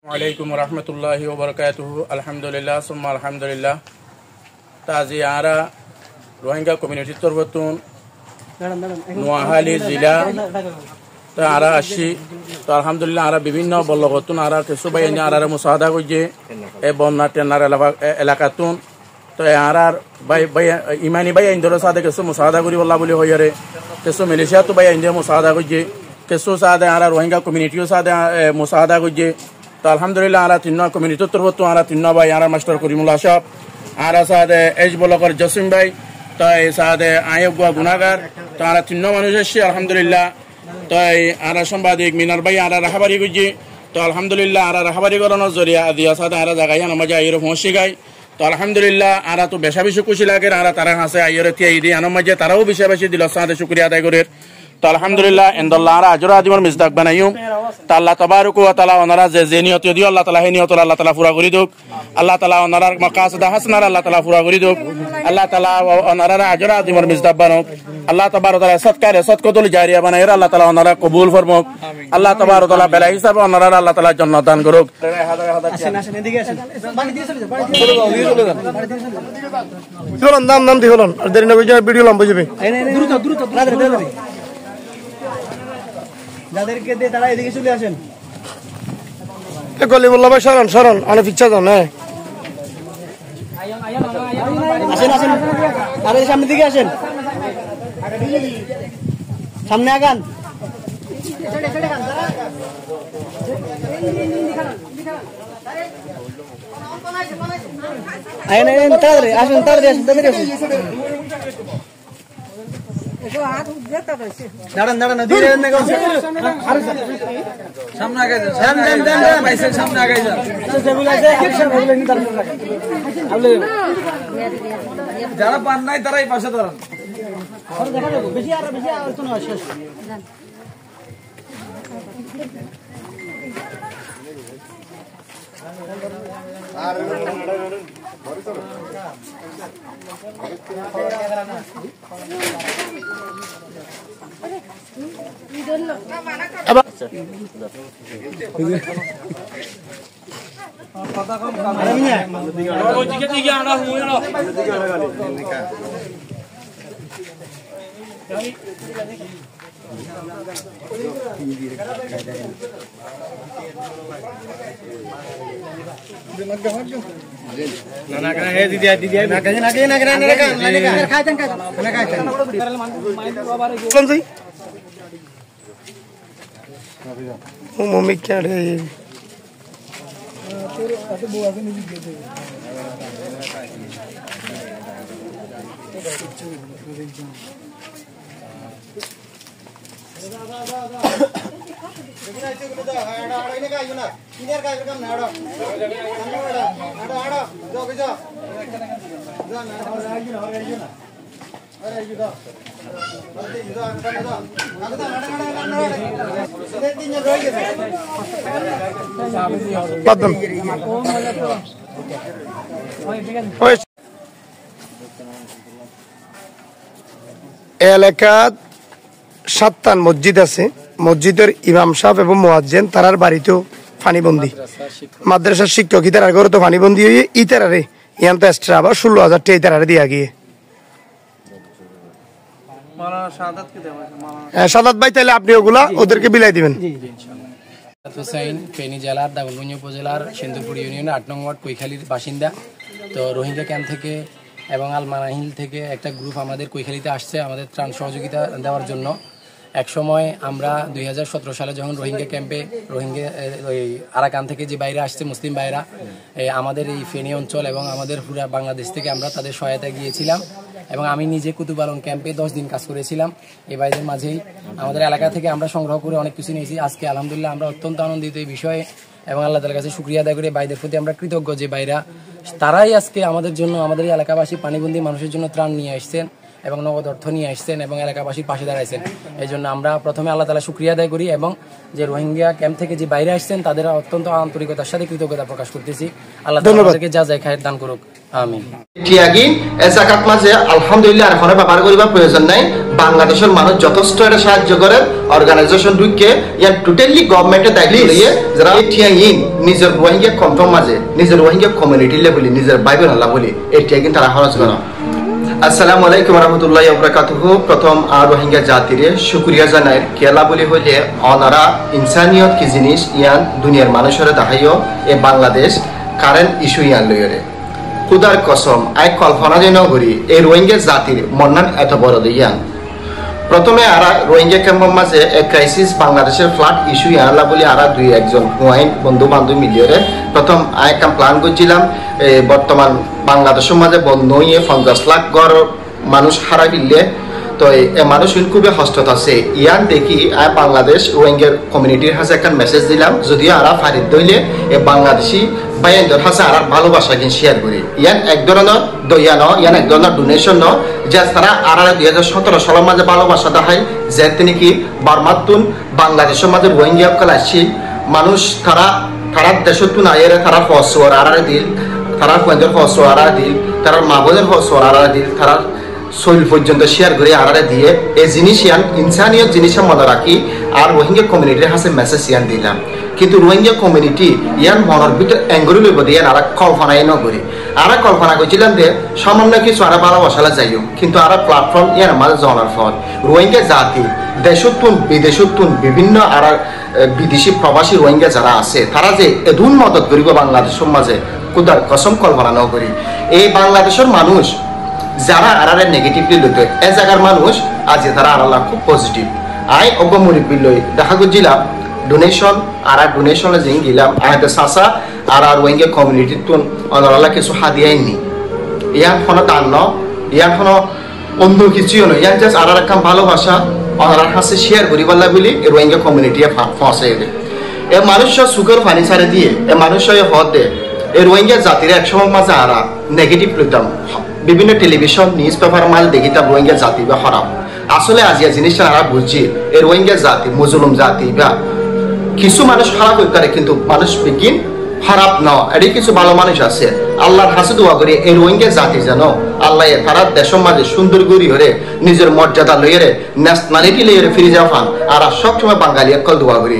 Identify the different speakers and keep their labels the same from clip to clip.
Speaker 1: वालेकुम रहमतुल्लाहि व बरकातुहू। अल्हम्दुलिल्लाह सुम्मा अल्हम्दुलिल्लाह। ताजी आरा रोहिंग्या कम्युनिटी तरफतून নোয়াখালী जिला तो आरा आशी तो अल्हम्दुलिल्लाह आरा विभिन्न बल्लगतून आरा केसु बाई आरा मुसादा करजे ए बन्ना टेनार एलाकातून तो आरार बाई बाई इमानी बाई इंदर सादे केसु मुसादा करी बल्ला बोली होयरे केसु मिलिशिया तो बाई इंदे मुसादा करजे केसु सादे आरा रोहिंग्या कम्युनिटीओ सादे मुसादा करजे तो अल्हम्दुलिल्लाह आरा तिन्ना कम्युनिटी तरफतून आरा तिन्ना बाई आरा मास्टर करीमुल्लाह साहब आरा सादे एज ब्लकर जसिम भाई तो सादे आयोग गुनागार तो आरा तिन्ना मानुष एसছি अल्हम्दुलिल्लाह तो आरा साংবাদিক মিনার ভাই आरा রাহাবারি গুজি तो अल्हम्दुलिल्लाह आरा রাহাবারি করানোর জরিয়া দিয়া সাদে আরা জায়গায় নমাজা আইরো পৌঁছে গাই তো अल्हम्दुलिल्लाह आरा तो বেশা বেশি খুশি লাগে आरा তারা হাসে আইরে তিয়া ইদি আনমাজে তারাও বেশা বেশি দিল সাদে শুকরিয়া আদায় করে तो अल्हम्दुलिल्लाह इंदल्लाह आरा अजर आदिमर मिजदाक बनायুম तो अल्लाह तबारक व तआला ओनारा जे नियत दियो अल्लाह ताला हे नियत अल्लाह ताला पूरा करि दोक अल्लाह ताला ओनारा मकासद हसना अल्लाह ताला पूरा करि दोक अल्लाह ताला ओनारा अजर आदिमर मिजदाक बनाओ अल्लाह तबारक ताला सदका सदकतुल जारिया बनाए अल्लाह ताला ओनारा कबूल फरमाओ अल्लाह तबारक ताला बेला हिसाब ओनारा अल्लाह ताला जन्नत दान करुक
Speaker 2: চলুন নাম নাম দিহলন আর দেরি না কইরা ভিডিও লম্বা যাবে দ্রুত যাদেরকে দে তারা এদিকে চলে আসেন এ কলিমুল্লাহ ভাই সরণ অনেক ইচ্ছা জান হ্যাঁ আসেন আরে সামনের দিকে আসেন সামনে আগান আইন তাড়াতাড়ি আসেন দাঁড়ান ধীরে সামনে আগে সামনে আগে যারা পান নাই তারাই পাশে দাঁড়ান বেশি আলোচনা শেষ मम्मी क्या এলাকাত 7টা মসজিদ আছে মসজিদের ইমাম সাহেব এবং মুয়াজ্জিন তারার বাড়িতেও পানিবন্দি মাদ্রাসার শিক্ষক ইতার ঘরে তো পানিবন্দি হয়ে ইতারারে ইয়ান তো এক্সট্রা আবার 16,000 টাকা ইতারারে দিয়া গিয়ে সাদাত ভাই তাহলে আপনি ওগুলা ওদেরকে বিলাই দিবেন
Speaker 3: হুসাইন ফেনী জেলার দাগনভূঞা উপজেলার সিন্দুরপুর ইউনিয়নের 8 নং ওয়ার্ড কৈখালীর বাসিন্দা তো রোহিঙ্গা ক্যাম্প থেকে এবং আলমানাহিল থেকে একটা গ্রুপ আমাদের কৈখালীতে আসছে আমাদের ত্রাণ সহযোগিতা দেওয়ার জন্য এক সময় আমরা 2017 সালে যখন রোহিঙ্গা ক্যাম্পে রোহিঙ্গা ওই আরাকান থেকে যে বাইরে আসছে মুসলিম ভাইরা আমাদের এই ফেনী অঞ্চল এবং আমাদের পুরা বাংলাদেশ থেকে আমরা তাদের সহায়তা গিয়েছিলাম এবং আমি নিজে কুতুব আলম ক্যাম্পে 10 দিন কাজ করেছিলাম এই ভাইদের মাঝেই আমাদের এলাকা থেকে আমরা সংগ্রহ করে অনেক কিছু নিয়েছি আজকে আলহামদুলিল্লাহ আমরা অত্যন্ত আনন্দিত এই বিষয়ে এবং আল্লাহ তাআলার কাছে শুকরিয়া আদায় করে ভাইদের প্রতি আমরা কৃতজ্ঞ যে ভাইরা তারাই আজকে আমাদের জন্য আমাদের এলাকাবাসী পানিবন্দী মানুষের জন্য ত্রাণ নিয়ে আসছেন এবং নগদ অর্থ নিয়ে আসছেন এবং এলাকাবাসীর পাশে দাঁড়াইছেন। এই জন্য আমরা প্রথমে আল্লাহ তাআলা শুকরিয়া আদায় করি এবং যে রোহিঙ্গা ক্যাম্প থেকে যে বাইরে আসছেন তাদের অত্যন্ত আন্তরিকতার সাথে কৃতজ্ঞতা প্রকাশ করতেছি। আল্লাহ তাআলা তাদেরকে যাজাই খায়ের দান করুক, আমিন।
Speaker 4: ঠিয়াগি এ জাকাত মাঝে আলহামদুলিল্লাহ আর কোনো ব্যাপার করিবা প্রয়োজন নাই। বাংলাদেশের মানুষ যথেষ্ট এটা সাহায্য করে অর্গানাইজেশন দুইকে ইয়ান টোটালি গভর্নমেন্টের দায়িত্ব লইয়ে যারা এটিয়া ইন নিজের রোহিঙ্গা কনফার্ম মাঝে নিজের রোহিঙ্গা কমিউনিটি লেভেলে নিজের বাইবেল আল্লাহ বলি এটিয়া কিন্তু তারা খরচ করা। আসসালামু আলাইকুম রহমতুল্লাহি ওয়া বারাকাতুহু। প্রথম রোহিঙ্গা জাতিরে শুকরিয়া জানাই কেলা বলি হইলে অনারা ইনসানিয়ত কি জিনিস ইয়ান দুনিয়ার মানুষের দেখাইও এ বাংলাদেশ কারেন্ট ইস্যু ইয়ান লইরে খুদার কসম আই কল্পনা যেন করি এই রোহিঙ্গা জাতির মন্নান এত বড় দিয়ান। প্রথমে আরা রোহিঙ্গা ক্যাম্পের মাঝে এক ক্রাইসিস বাংলাদেশের ফ্লাড ইস্যু ইয়ানলা বলি আরা দুই একজন হুয়াইন বন্ধু বান্ধব মিলিয়ে প্রথম একটা প্ল্যান করছিলাম। বর্তমান বাংলাদেশের মাঝে বন্ধ হয়ে 50 লাখ গড় মানুষ হারা ফিরলে তো মানুষ খুবই হস্তত আছে ইয়ান দেখি বাংলাদেশ রোহিঙ্গা কমিউনিটির হাতে একটা মেসেজ দিলাম যদিও আরা ফারিদ দইলে এ বাংলাদেশি বাইনদের হাতে আর ভালোবাসা কিন্তু শেয়ার করি ইয়ান এক ধরনের দইয়া ন ইয়ান এক ধরনের ডোনেশন ন যে তারা আর 2017 সালের মাঝে ভালোবাসা দেখায় যে তিনি কি বার্মাতুন বাংলাদেশের মাঝে রোহিঙ্গা আসছি মানুষ তারা দেশের তুন আয়ের তারা ফসর আর দিল তারা পয়েন্টের ফসর আর দিল তারা মা বোনের ফসর আর দিল তারা শৈল পর্যন্ত শেয়ার করে আড়ারে দিয়ে এই জিনিস ইয়ান ইনসানিয়ত জিনিস মনে রাখি আর রোহিঙ্গা কমিউনিটির হাতে মেসেজ ইয়ান দিলাম। কিন্তু রোহিঙ্গা কমিউনিটি ইয়ান মনের ভিতর অ্যাঙ্গরি লইব দিয়ে আর কল্পনাই নকরি আর কল্পনা করছিলাম যে সামান্য কিছু আর ভালোবাসালা যাইও কিন্তু আর প্ল্যাটফর্ম ইয়ান মাঝে জানার ফল রোহিঙ্গা জাতি দেশতুন বিদেশতুন বিভিন্ন আর বিদেশি প্রবাসী রোহিঙ্গা যারা আছে তারা যে এদুন মদত করিব বাংলাদেশের মাঝে কুদার কসম কল্পনা নকরি এই বাংলাদেশের মানুষ যারা আরারে নেগেটিভলি লইত এ জায়গার মানুষ আজ তারা আরালা খুব পজিটিভ আই অগমরিক বিলই দেখা গেছিলাম ডোনেশন আর ডোনেশনে যে গেলাম আয়তে সাসা আর রোহিঙ্গা কমিউনিটি তুন অনারালা কিছু হাদিয়াইনি ইয়ান কোনো দান ন ইয়ান কোনো অন্য কিছুও নয় ইয়ান জাস্ট আর একটা ভালোবাসা অনারার হাতে শেয়ার করি বললা বলি রোহিঙ্গা কমিউনিটি ফসে এ মানুষের সুখের ফানি ছাড়ে দিয়ে এ মানুষের হদ দে এই রোহিঙ্গা জাতির একসময় মাঝে আরা নেগেটিভ লইতাম বিভিন্ন টেলিভিশন নিউজ পেপার মাল দেখিতাম রোহিঙ্গা জাতি বা খারাপ আসলে আজিয়া জিনিসটা আরা বুঝছি এই রোহিঙ্গা জাতি মুসলিম জাতি বা কিছু মানুষ খারাপ হইতে পারে কিন্তু মানুষ বিজ্ঞান খারাপ ন এটি কিছু ভালো মানুষ আছে আল্লাহর হাসে দোয়া করি এই রোহিঙ্গা জাতি যেন আল্লাহ তারা দেশের মাঝে সুন্দর গড়ি হরে নিজের মর্যাদা লইয়ে ন্যাশনালিটি লইয়ে ফিরে যাওয়া ফান আর সবসময় বাঙালি একল দোয়া করি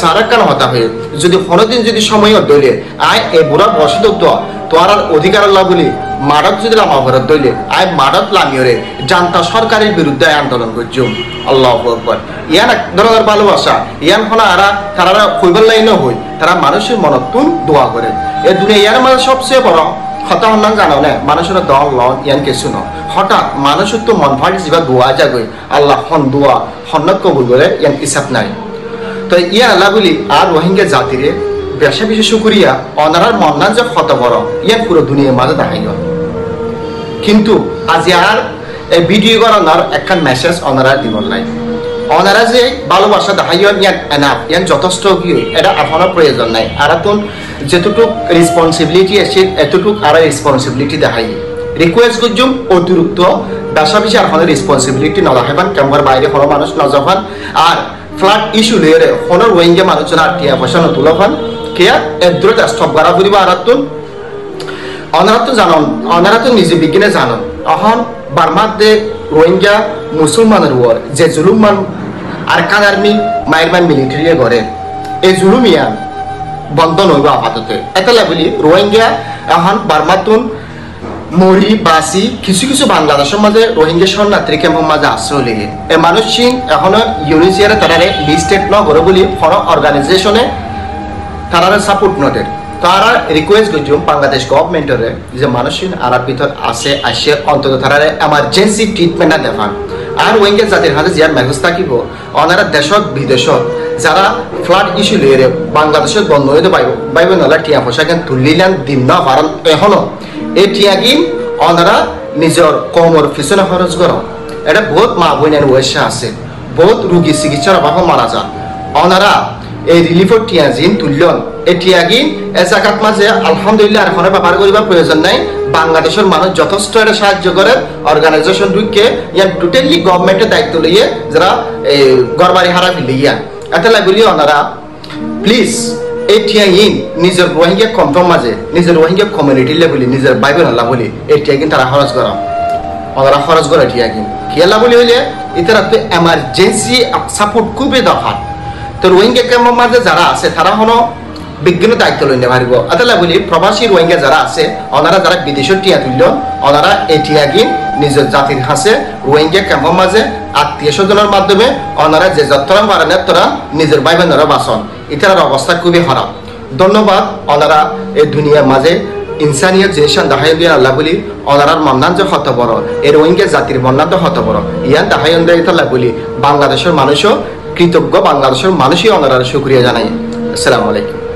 Speaker 4: সারা কেন হতা হয়ে যদি কোনোদিন যদি সময় দইলে আয় এই বুড়া বসত দোয়া তোমার অধিকার আল্লাহ বলি মাদক যদি লামাভরত দইলে আয় মাদক লামিয়ে জানতা সরকারের বিরুদ্ধে আন্দোলন করছো আল্লাহ আকবার ইয়ান এক ধরনের ভালোবাসা ইয়ান হলো আরা তারা কইবার লাইনও হই তারা মানুষের মনতুন দোয়া করে এ দুনিয়া ইয়ার মাঝে সবচেয়ে বড় হতা হন্নান জানো না মানুষের দল লন ইয়ান কিছু ন হঠাৎ মানুষের তো মন ফাটি যা দোয়া যাগই আল্লাহ হন দোয়া হন্নত কবুল করে ইয়ান হিসাব নাই তো ইয়া আল্লাহ বলি আর রোহিঙ্গা জাতিরে বেশা বেশি শুকরিয়া অনারার মন্নান যে কত বড় ইয়ান পুরো দুনিয়ার মাঝে দেখাই গেল কিন্তু আজ আর এই ভিডিও করানোর একটা মেসেজ অনারা দিব নাই অনারা যে ভালোবাসা দেখাই ইয়ান এনাফ ইয়ান যথেষ্ট কি এটা আপনার প্রয়োজন নাই আর তুন যেটুক রেসপন্সিবিলিটি আছে এতটুক আর রেসপন্সিবিলিটি দেখাই রিকোয়েস্ট করছুম অতিরিক্ত বেশা বেশি আর রেসপন্সিবিলিটি না দেখাইবান ক্যাম্পার বাইরে কোনো মানুষ না যাবান আর ফ্লাড ইস্যু লইয়ে কোনো রোহিঙ্গা মানুষজন আর টিয়া পয়সা নতুলফান কেয়া এদ্রুত স্টপ করা করিব আর তুন অনারা তো জানন অনারা তো নিজে বিজ্ঞানে জানন এখন বার্মার দে রোহিঙ্গা মুসলমানের ওর যে জুলুমান আরকান আর্মি মাইরমান মিলিটারি করে এই জুলুমিয়ান বন্ধ নইব আপাতত এটা বলি রোহিঙ্গা এখন বার্মাতুন মরি বাসি কিছু কিছু বাংলাদেশের মাঝে রোহিঙ্গা শরণার্থী ক্যাম্পের মাঝে আশ্রয় লেগে এই মানুষ সিং এখনো ইউনিসিয়ারে তারারে লিস্টেড ন করে বলি কোনো অর্গানাইজেশনে তারারে সাপোর্ট নদের তারা রিকোয়েস্ট করছি বাংলাদেশ গভর্নমেন্টের যে মানুষের আরার ভিতর আছে আসে অন্তত তারা এমার্জেন্সি ট্রিটমেন্ট দেখান আর রোহিঙ্গা জাতির হাতে যার মেসেজ থাকিব অনারা দেশত বিদেশত যারা ফ্লাড ইস্যু লিয়ে বাংলাদেশত বন্ধ হইতে পাইব নালা টিয়া পয়সা কেন তুলিলেন দিন না কারণ এখনো এই টিয়া কিন অনারা নিজের কমর পিছনে খরচ কর এটা বহুত মা বোনের ওয়েসা আছে বহুত রোগী চিকিৎসার অভাবে মারা যান অনারা এই রিলিফর টিয়া জিন তুললেন এই টিয়া গিন এ জায়গাত মাঝে আলহামদুলিল্লাহ আর কোনো ব্যাপার করিবার প্রয়োজন নাই বাংলাদেশের মানুষ যথেষ্ট এটা সাহায্য করে অর্গানাইজেশন দুইকে ইয়ান টোটালি গভর্নমেন্টের দায়িত্ব লইয়ে যারা গড়বাড়ি হারা ফেলে ইয়া এটা লাগলি ওনারা প্লিজ এই টিয়া ইন নিজের রোহিঙ্গা কনফার্ম মাঝে নিজের রোহিঙ্গা কমিউনিটি লেভেলে নিজের বাইবেল আল্লাহ বলি এই টিয়া কিন তারা খরচ করা ওনারা খরচ করে টিয়া কিন কি আল্লাহ বলি হইলে ইতারা তো এমার্জেন্সি সাপোর্ট খুবই দরকার তো রোহিঙ্গা ক্যাম্পের মাঝে যারা আছে তারা হলো বিজ্ঞান দায়িত্ব লইতে পারব আদালা বলি প্রবাসী রোহিঙ্গা যারা আছে ওনারা যারা বিদেশের টিয়া তুলল ওনারা এই টিয়াগি নিজের জাতির হাসে রোহিঙ্গা ক্যাম্পের মাঝে আত্মীয় স্বজনের মাধ্যমে ওনারা যে যত্তরা পারেন তোরা নিজের ভাই বোনেরা বাসন ইতার অবস্থা খুবই খারাপ ধন্যবাদ ওনারা এই দুনিয়ার মাঝে ইনসানিয়ত জিনিস দেখাই দিয়ে আল্লাহ বলি ওনারার মন্নান যে হত বড় এই রোহিঙ্গা জাতির মন্নান তো হত বড় ইয়ান দেখাই আল্লাহ বলি বাংলাদেশের মানুষও কৃতজ্ঞ বাংলাদেশের মানুষই ওনারা শুক্রিয়া জানাই আসসালামু আলাইকুম